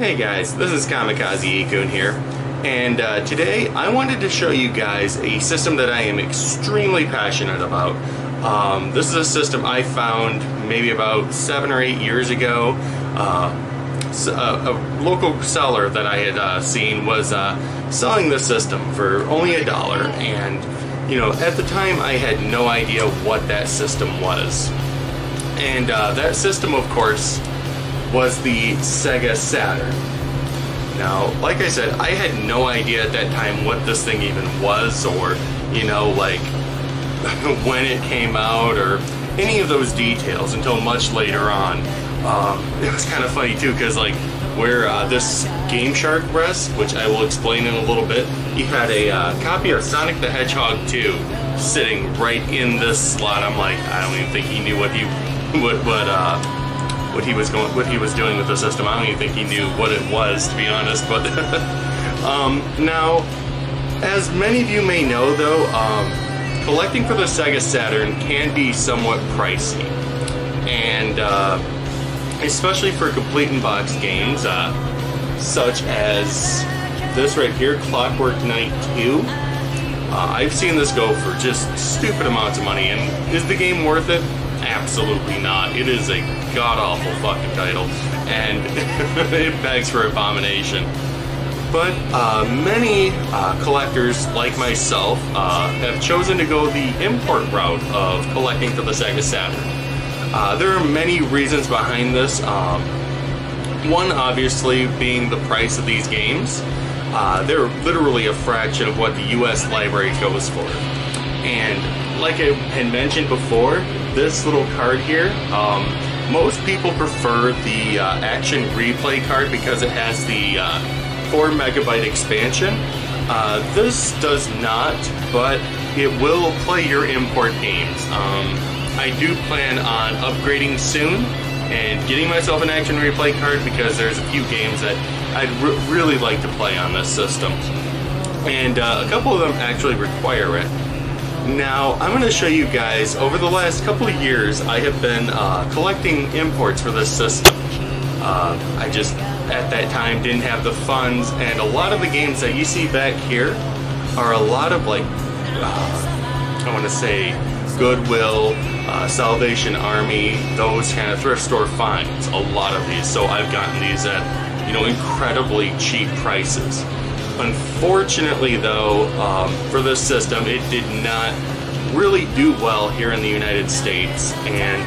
Hey guys, this is Kamikaze Ikun here, and today I wanted to show you guys a system that I am extremely passionate about. This is a system I found maybe about 7 or 8 years ago. A local seller that I had seen was selling this system for only $1, and you know, at the time I had no idea what that system was. And that system, of course, was the Sega Saturn. Now, like I said, I had no idea at that time what this thing even was, or, you know, like, when it came out, or any of those details until much later on. It was kind of funny, too, because, like, where this Game Shark rests, which I will explain in a little bit, he had a copy of Sonic the Hedgehog 2 sitting right in this slot. I'm like, I don't even think he knew what he was doing with the system. I don't even think he knew what it was, to be honest. But now, as many of you may know, though, collecting for the Sega Saturn can be somewhat pricey, and especially for complete in-box games, such as this right here, Clockwork Knight 2. I've seen this go for just stupid amounts of money, and is the game worth it? Absolutely not. It is a god-awful fucking title, and it begs for abomination. But many collectors, like myself, have chosen to go the import route of collecting for the Sega Saturn. There are many reasons behind this. One, obviously, being the price of these games. They're literally a fraction of what the US library goes for. And like I had mentioned before, this little card here, most people prefer the Action Replay card because it has the 4 megabyte expansion. This does not, but it will play your import games. I do plan on upgrading soon and getting myself an Action Replay card because there's a few games that I'd really like to play on this system. And a couple of them actually require it. Now, I'm going to show you guys, over the last couple of years, I have been collecting imports for this system. I just, at that time, didn't have the funds, and a lot of the games that you see back here are a lot of, like, I want to say, Goodwill, Salvation Army, those kind of thrift store finds, a lot of these. So I've gotten these at, you know, incredibly cheap prices. Unfortunately, though, for this system, it did not really do well here in the United States, and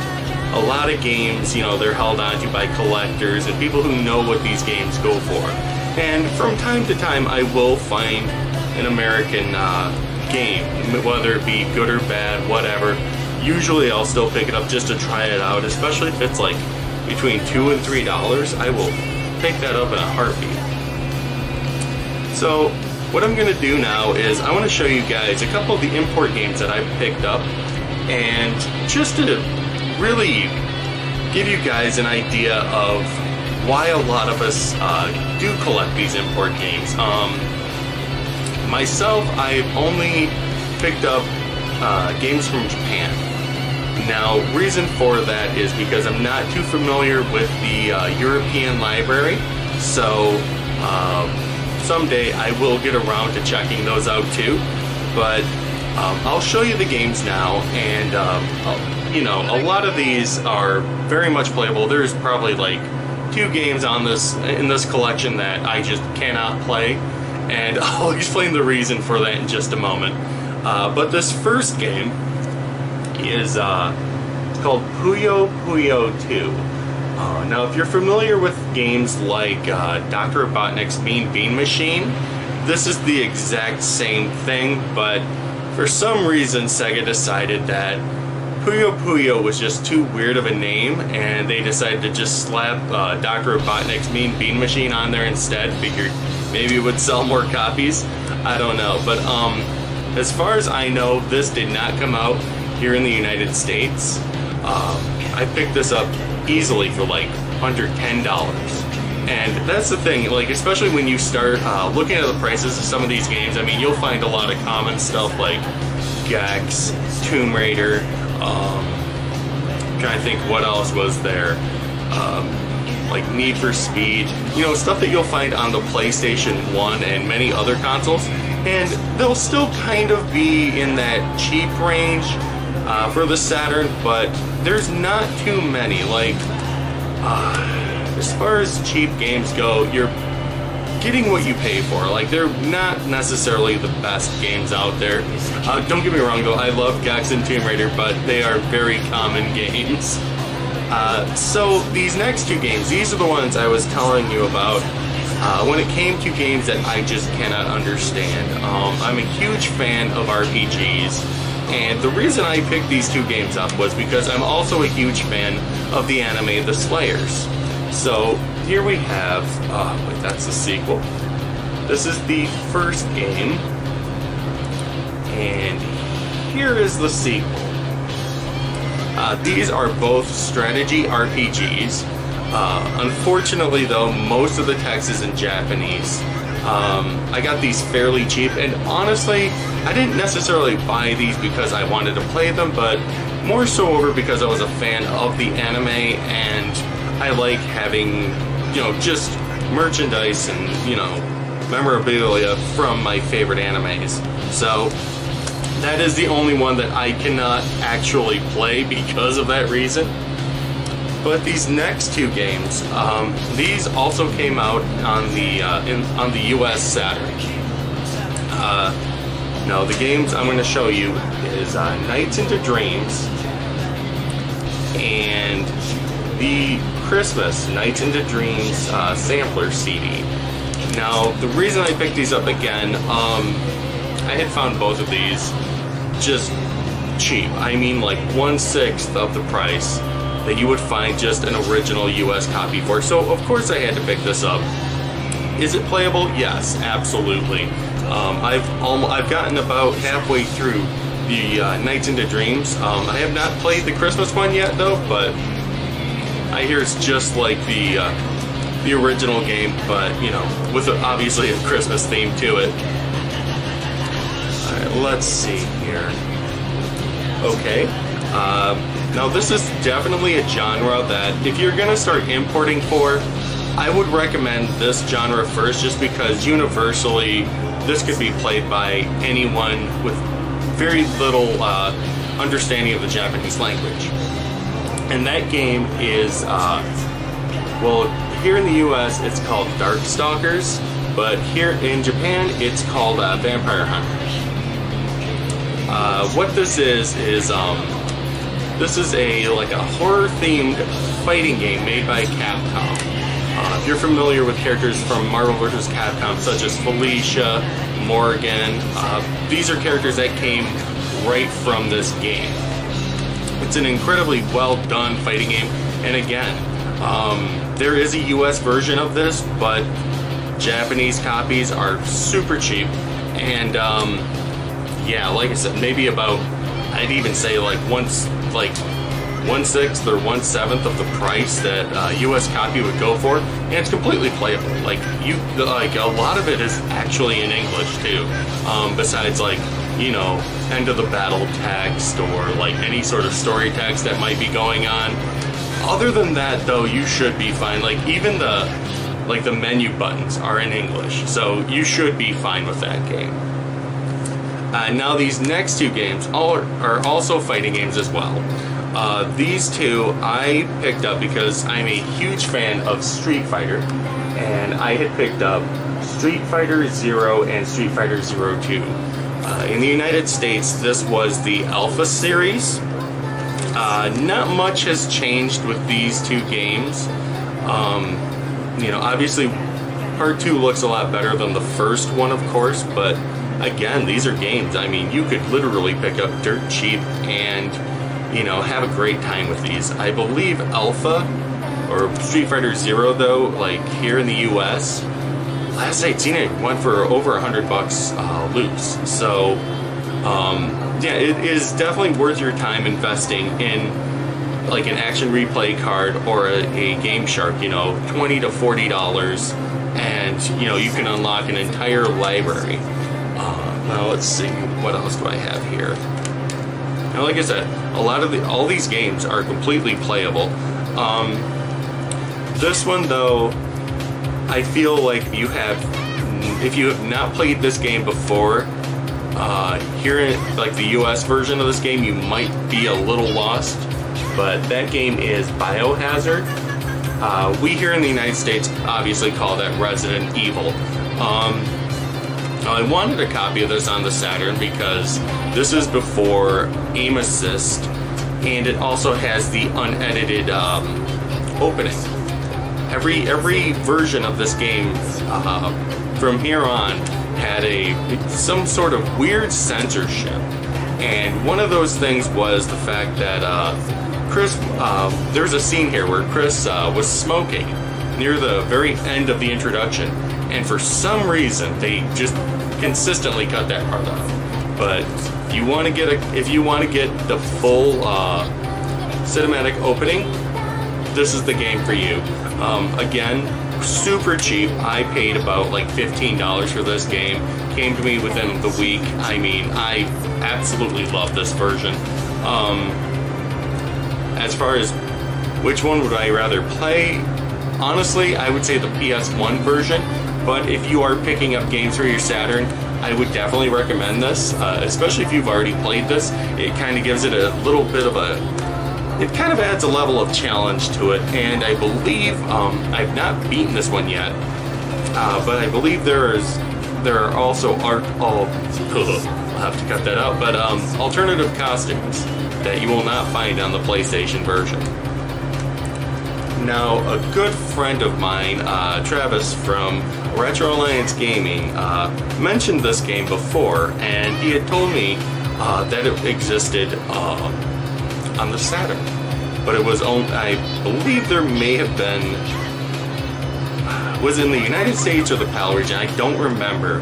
a lot of games, you know, they're held onto by collectors and people who know what these games go for. And from time to time, I will find an American game, whether it be good or bad, whatever. Usually, I'll still pick it up just to try it out, especially if it's like between $2 and $3. I will pick that up in a heartbeat. So, what I'm going to do now is I want to show you guys a couple of the import games that I've picked up, and just to really give you guys an idea of why a lot of us do collect these import games. Myself, I've only picked up games from Japan. Now, reason for that is because I'm not too familiar with the European library, so someday I will get around to checking those out too, but I'll show you the games now, and you know, a lot of these are very much playable. There's probably like 2 games on in this collection that I just cannot play, and I'll explain the reason for that in just a moment. But this first game is called Puyo Puyo 2. Now, if you're familiar with games like Dr. Robotnik's Mean Bean Machine, this is the exact same thing, but for some reason Sega decided that Puyo Puyo was just too weird of a name, and they decided to just slap Dr. Robotnik's Mean Bean Machine on there instead. Figured maybe it would sell more copies. I don't know, but as far as I know, this did not come out here in the United States. I picked this up easily for like under $10. And that's the thing, like, especially when you start looking at the prices of some of these games, I mean, you'll find a lot of common stuff like Gex, Tomb Raider, I'm trying to think what else was there. like Need for Speed, you know, stuff that you'll find on the PlayStation 1 and many other consoles, and they'll still kind of be in that cheap range for the Saturn, but there's not too many. Like, as far as cheap games go, you're getting what you pay for. Like, they're not necessarily the best games out there. Don't get me wrong though, I love Gex and Tomb Raider, but they are very common games. So these next two games, these are the ones I was telling you about when it came to games that I just cannot understand. I'm a huge fan of RPGs, and the reason I picked these two games up was because I'm also a huge fan of the anime The Slayers. So here we have, wait, that's the sequel. This is the first game, and here is the sequel. These are both strategy RPGs. Unfortunately though, most of the text is in Japanese. I got these fairly cheap, and honestly, I didn't necessarily buy these because I wanted to play them, but more so over because I was a fan of the anime, and I like having, you know, just merchandise and, you know, memorabilia from my favorite animes. So that is the only one that I cannot actually play because of that reason. But these next two games, these also came out on the US Saturn. Now the games I'm going to show you is Nights into Dreams and the Christmas Nights into Dreams sampler CD. Now the reason I picked these up again, I had found both of these just cheap. I mean, like 1/6 of the price that you would find just an original US copy for. So of course I had to pick this up. Is it playable? Yes, absolutely. I've gotten about halfway through the Nights into Dreams. I have not played the Christmas one yet though, but I hear it's just like the original game, but you know, with obviously a Christmas theme to it. Alright, let's see here. Okay. Now this is definitely a genre that if you're gonna start importing for, I would recommend this genre first, just because universally this could be played by anyone with very little understanding of the Japanese language. And that game is, well, here in the US it's called Darkstalkers, but here in Japan it's called Vampire Hunters. What this is this is like a horror-themed fighting game made by Capcom. If you're familiar with characters from Marvel vs. Capcom, such as Felicia, Morgan, these are characters that came right from this game. It's an incredibly well-done fighting game, and again, there is a US version of this, but Japanese copies are super cheap, and yeah, like I said, maybe about, I'd even say like 1/6 or 1/7 of the price that US copy would go for, and it's completely playable. Like a lot of it is actually in English too. Besides, like, you know, end of the battle text or like any sort of story text that might be going on. Other than that though, you should be fine. Like even the menu buttons are in English, so you should be fine with that game. Now these next two games are also fighting games as well. These two I picked up because I'm a huge fan of Street Fighter, and I had picked up Street Fighter Zero and Street Fighter Zero 2. In the United States, this was the Alpha series. Not much has changed with these two games. You know, obviously Part 2 looks a lot better than the first one, of course, but again, these are games. I mean, you could literally pick up dirt cheap and, you know, have a great time with these. I believe Alpha or Street Fighter Zero though, like here in the US, last I'd seen it went for over $100 loose. So yeah, it is definitely worth your time investing in like an action replay card or a Game Shark, you know, $20 to $40, and you know, you can unlock an entire library. Now let's see, what else do I have here? Now, like I said, all these games are completely playable. This one, though, I feel like if you have not played this game before, here in like the US version of this game, you might be a little lost, but that game is Biohazard. We here in the United States obviously call that Resident Evil. I wanted a copy of this on the Saturn because this is before aim assist, and it also has the unedited opening. Every version of this game from here on had some sort of weird censorship, and one of those things was the fact that Chris, there's a scene here where Chris was smoking near the very end of the introduction, and for some reason they just consistently cut that part off. But if you want to get the full cinematic opening, this is the game for you. Again, super cheap. I paid about like $15 for this game. Came to me within the week. I mean, I absolutely love this version. As far as which one would I rather play, honestly, I would say the PS1 version. But if you are picking up games for your Saturn, I would definitely recommend this, especially if you've already played this. It kind of gives it a little bit of it kind of adds a level of challenge to it, and I believe, I've not beaten this one yet, but I believe there are also I'll have to cut that out, but alternative costumes that you will not find on the PlayStation version. Now, a good friend of mine, Travis from Retro Alliance Gaming, mentioned this game before, and he had told me that it existed on the Saturn, but it was only, I believe there may have been, was in the United States or the PAL region. I don't remember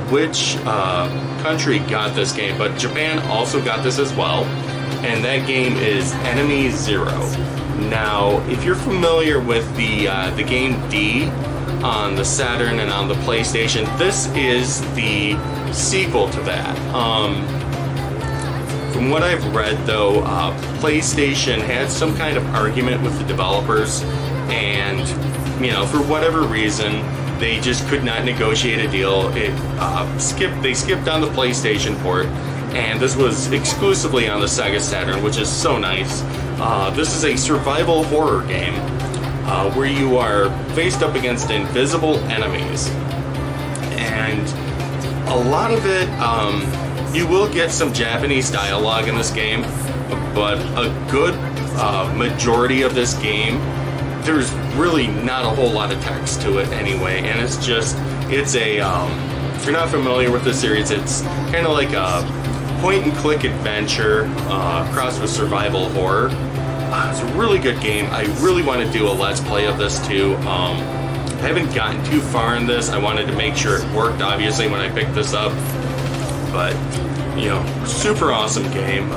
which country got this game, but Japan also got this as well, and that game is Enemy Zero. Now, if you're familiar with the game D on the Saturn and on the PlayStation, this is the sequel to that. From what I've read, though, PlayStation had some kind of argument with the developers, and, you know, for whatever reason, they just could not negotiate a deal. They skipped on the PlayStation port, and this was exclusively on the Sega Saturn, which is so nice. This is a survival horror game where you are faced up against invisible enemies, and a lot of it, you will get some Japanese dialogue in this game, but a good majority of this game, there's really not a whole lot of text to it anyway, and it's a, if you're not familiar with the series, it's kind of like a point-and-click adventure crossed with survival horror. It's a really good game. I really want to do a Let's Play of this too. I haven't gotten too far in this. I wanted to make sure it worked, obviously, when I picked this up. But, you know, super awesome game.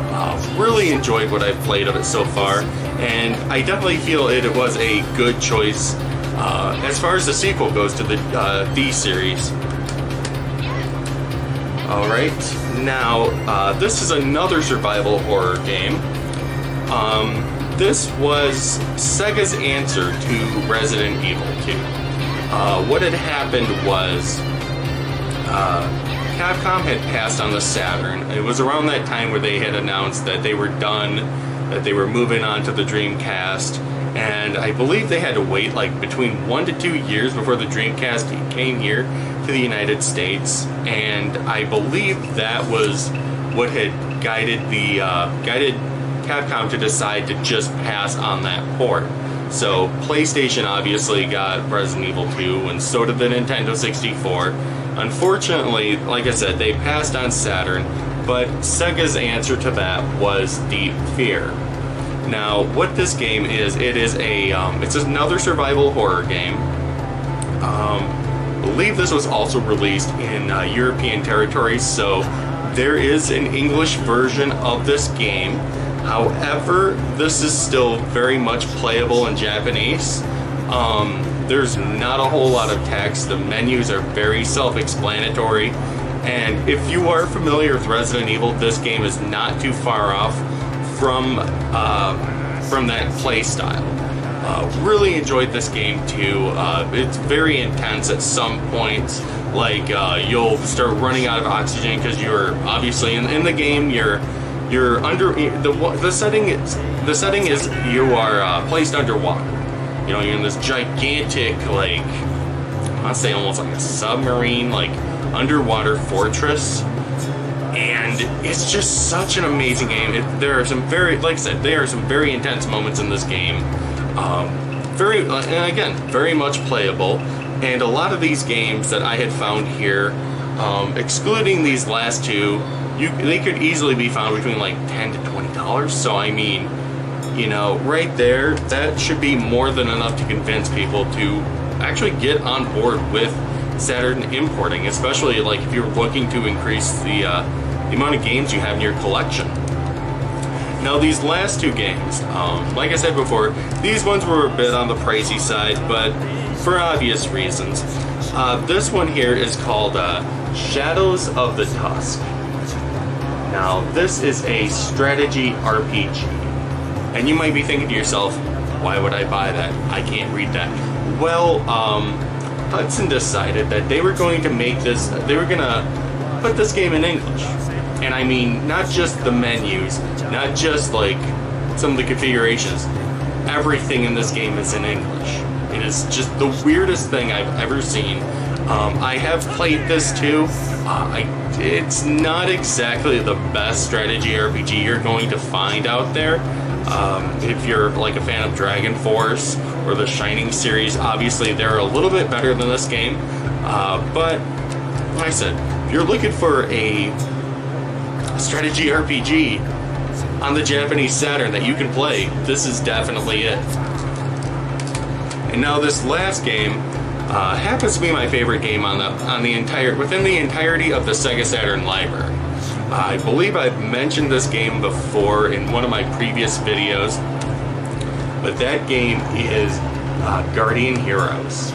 Really enjoyed what I've played of it so far, and I definitely feel it was a good choice as far as the sequel goes to the D series. Alright, now this is another survival horror game. This was Sega's answer to Resident Evil 2. What had happened was Capcom had passed on the Saturn. It was around that time where they had announced that they were done, that they were moving on to the Dreamcast, and I believe they had to wait like between 1 to 2 years before the Dreamcast came here to the United States, and I believe that was what had guided Capcom to decide to just pass on that port. So PlayStation obviously got Resident Evil 2, and so did the Nintendo 64. Unfortunately, like I said, they passed on Saturn, but Sega's answer to that was Deep Fear. Now, what this game is, it's another survival horror game. I believe this was also released in European territories, so there is an English version of this game. However, this is still very much playable in Japanese. There's not a whole lot of text. The menus are very self-explanatory, and if you are familiar with Resident Evil, this game is not too far off from that play style. Really enjoyed this game too. It's very intense at some points. Like you'll start running out of oxygen because you're obviously in the game. You're under the setting is you are placed underwater. You know, you're in this gigantic, like, I want to say almost like a submarine, like underwater fortress. And it's just such an amazing game. There are some very, like I said, there are some very intense moments in this game. And again, very much playable. And a lot of these games that I had found here, excluding these last two, they could easily be found between like $10 to $20. So I mean, you know, right there, that should be more than enough to convince people to actually get on board with Saturn importing, especially like if you're looking to increase the amount of games you have in your collection. Now these last two games, like I said before, these ones were a bit on the pricey side, but for obvious reasons. This one here is called Shadows of the Tusk. Now this is a strategy RPG, and you might be thinking to yourself, why would I buy that? I can't read that. Well, Hudson decided that they were going to make this, they were gonna put this game in English. And I mean, not just the menus, not just like some of the configurations, everything in this game is in English. It is just the weirdest thing I've ever seen. I have played this too. It's not exactly the best strategy RPG you're going to find out there. If you're like a fan of Dragon Force or the Shining series, obviously they're a little bit better than this game. But like I said, if you're looking for a strategy RPG on the Japanese Saturn that you can play, this is definitely it. And now this last game happens to be my favorite game within the entirety of the Sega Saturn library. I believe I've mentioned this game before in one of my previous videos, but that game is Guardian Heroes.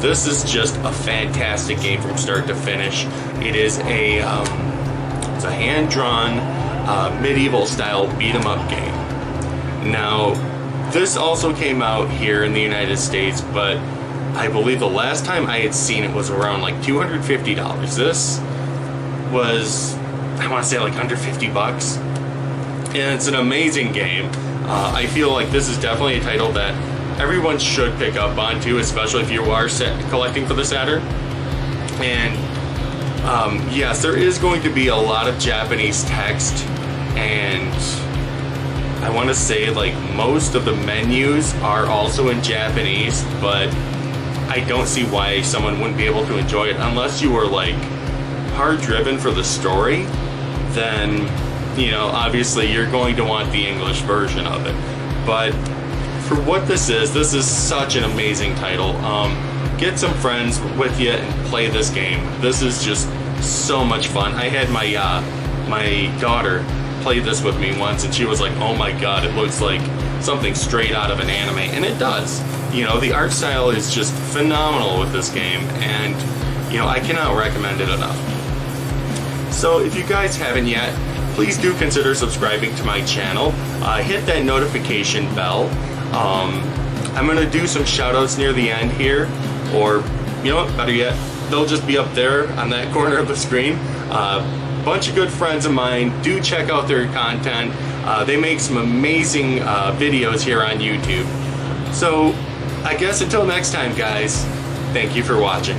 This is just a fantastic game from start to finish. It is it's a hand-drawn medieval style beat-em-up game. Now, this also came out here in the United States, but I believe the last time I had seen it was around like $250. This was, I want to say, like under 50 bucks. And it's an amazing game. I feel like this is definitely a title that everyone should pick up on too, especially if you are collecting for the Saturn. And yes, there is going to be a lot of Japanese text, and I want to say like most of the menus are also in Japanese, but I don't see why someone wouldn't be able to enjoy it unless you were like hard driven for the story. Then, you know, obviously you're going to want the English version of it. But for what this is such an amazing title. Get some friends with you and play this game. This is just so much fun. I had my daughter play this with me once, and she was like, oh my god, it looks like something straight out of an anime. And it does. You know, the art style is just phenomenal with this game, and you know, I cannot recommend it enough. So if you guys haven't yet, please do consider subscribing to my channel. Hit that notification bell. I'm going to do some shoutouts near the end here, or, you know what, better yet, they'll just be up there on that corner of the screen. Bunch of good friends of mine, do check out their content. They make some amazing videos here on YouTube. So, I guess until next time, guys, thank you for watching.